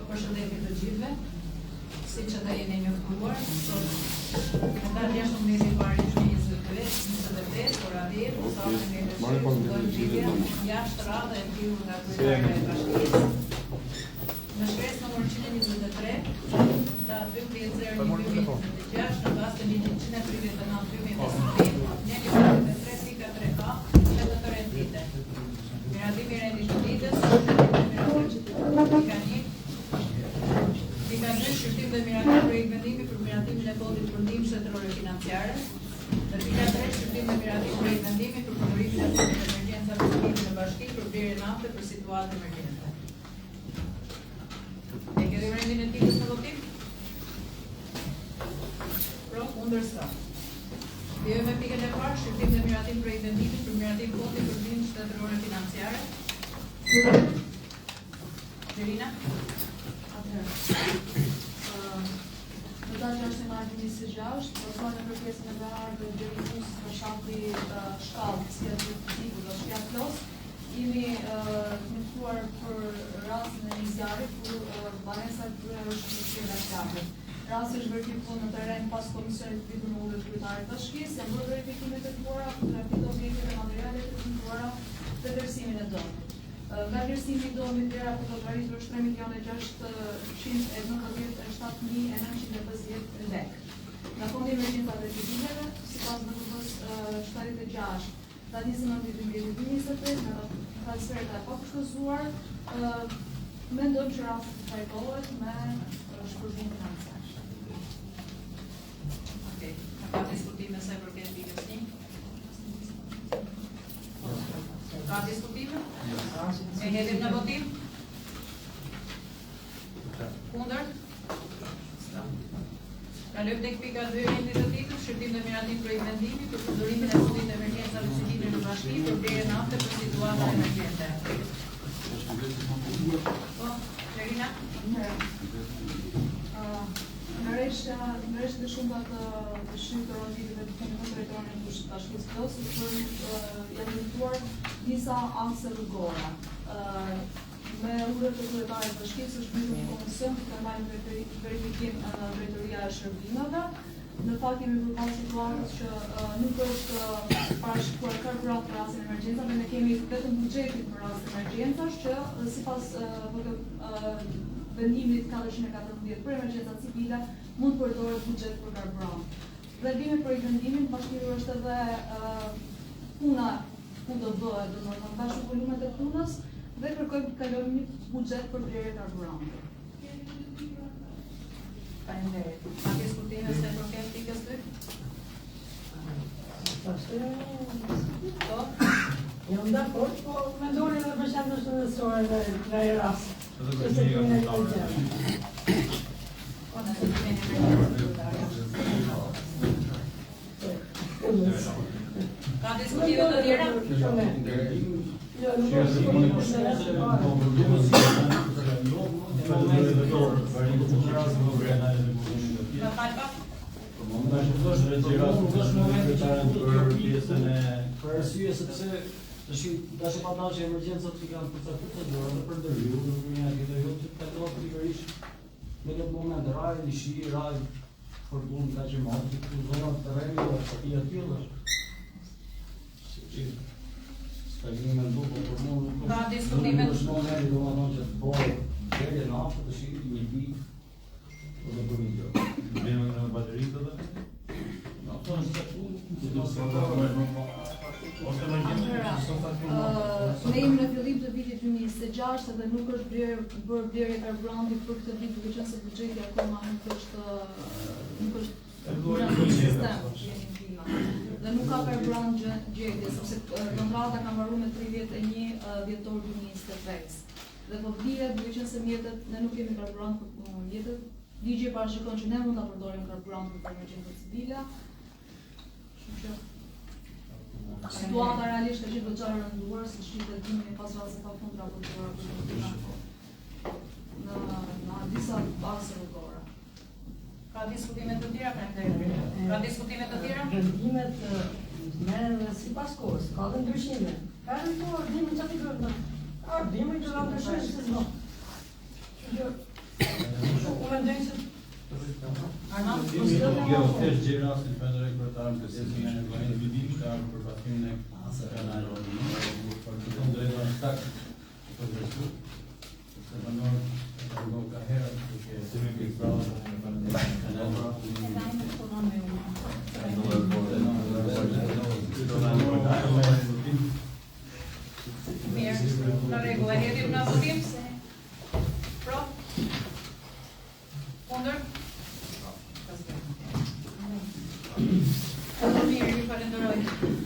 Përshëndetje të gjithëve, si që të jeni njoftuar, sot në datë 16 janari 2025, ora 10, sotën e mirë jashtë radhë e pjur nga kryetare e bashkisë. Në shkresë nëmër 123, datë 12/0/2026, në bazë të ligjit 139/2015, ne ligjit 3.3a, me të të rendite. Miratimi i rendit të ditës, Pika 2, shqyrtim dhe miratim projekt vendimi për miratimin e fondit për ndihmë shtetërore financiare. Dhe pika 3, shqyrtim dhe miratim projekt vendimi për përdorimin e fondit të emergjenca për Qytetin e Bashkisë për blerje nafte për situatë emergjente. E kemi rendin e ditës në votim? Pro, kundër sa. Vjoj me pikën e parë, shqyrtim dhe miratim projekt vendimi për miratim fondit për ndihmë shtetërore financiare. Gjerina? Në datë 6 janari 2026, proponë për pjesën e Berar dhe Gjerikus në shafti shkallë, si atë tipu dhe shkja plos, jemi njëftuar për rastin e një zjarit, kur banesa të është në shkjela shkjapë. Rasti është verifiku në teren pas komisionit të vitur në ullë të kryetarit të shkis, janë bërë verifikimet e tuara, fotografit të objekte dhe materialet të tuara dhe vlerësimin e domit. Nga vlerësimi i domit vlera fotografitur është 3.619.750 lek. Nga fondi emergjentave të civileve, sipas BKP-s 76, datë 29/2025, nga transferet e papërshkëzuar, mendojmë që rasti të trajtohet me shpërblim financiar. Okej, ka diskutime sa i përket pikës 1? Ka diskutime? E hedhim në votim? Kundër? Kalojmë tek pika 2 e rendit të ditës, shqyrtim dhe miratim projekt vendimi për përdorimin e fondit të emergjencave civile në Bashki për blerje nafte për situata emergjente. Po, Gjerina? Në reshtë të shumëta të shqyrë të rënditëve të fundit të drejtorin e Bashkisë Plus, janë njëftuar disa akse rrugore. Me urët të kryetarit të Bashkisë është bërë një komision të kërmajnë verifikim drejtoria e shërbimeve. Në fakt jemi përpasur situatës që nuk është parashikuar karburat për rastin e emergjencave, ne kemi vetëm buxhetin për rastin e emergjencash që sipas vendimit 414 për emergjenca civile mund të përdoret buxhet për karburant. Vlerësimi për vendimin bashkëruar është edhe puna ku do bëhet, domethënë bashkë volumet e punës dhe kërkojmë të kalojmë një buxhet për blerje karburanti. Faleminderit. Ka diskutime se përket pikës 2? Po? Jam dakord, po mendoni edhe për shembull shëndetësore dhe nga i rast. Nëse kemi një gjë. Po, nëse kemi një Ka diskutime të tjera? Jo, nuk është për arsye sepse tash pa dashje emergjencat që kanë përcaktuar të dorë dhe për ndërhyrje në një aktivitet që kalohet pikërisht në këtë moment raj, lishi, raj për punë ka që marrë në zonat të terrenit i atyre. Ka diskutime që të bërë gjellë në aftë të shirë një pi o të bërë një gjë. Vime në bateritë dhe? Në aftë në shqatu Ne jemi në fillim të vitit 2026 dhe nuk është bërë blerje karburanti për këtë vit, duke qenë se buxheti akoma nuk është në sistem dhe nuk ka karburant gjetje, sepse kontrata ka mbaruar me 31 dhjetor 2025. Dhe po vlihet duke qenë se mjetet ne nuk kemi karburant për mjetet. Ligji parashikon që ne mund ta përdorim karburant për emergjenca civile. Situata realisht është gjithë goxha e rënduar, si shqitet dimi pas raste pa fund raportuara në disa akse rrugore. Ka diskutime të tjera, faleminderit. Ka diskutime të tjera? vendimet merren sipas kohës, ka dhe ndryshime. Ka dhe to, dimi çfarë do të thotë? Dimi do të ndryshojë se s'do. Armand, Jo, thjesht gjej rastin falenderoj kryetarën për sesimin e Vahid Bibishtar për batimin e kanalit. Për të thënë drejtën e saktë për dështu. Se banor ka herë që semi Big Brother mirë, në rregull, e hedhim në votim se pro, kundër. Mirë, ju falenderoj.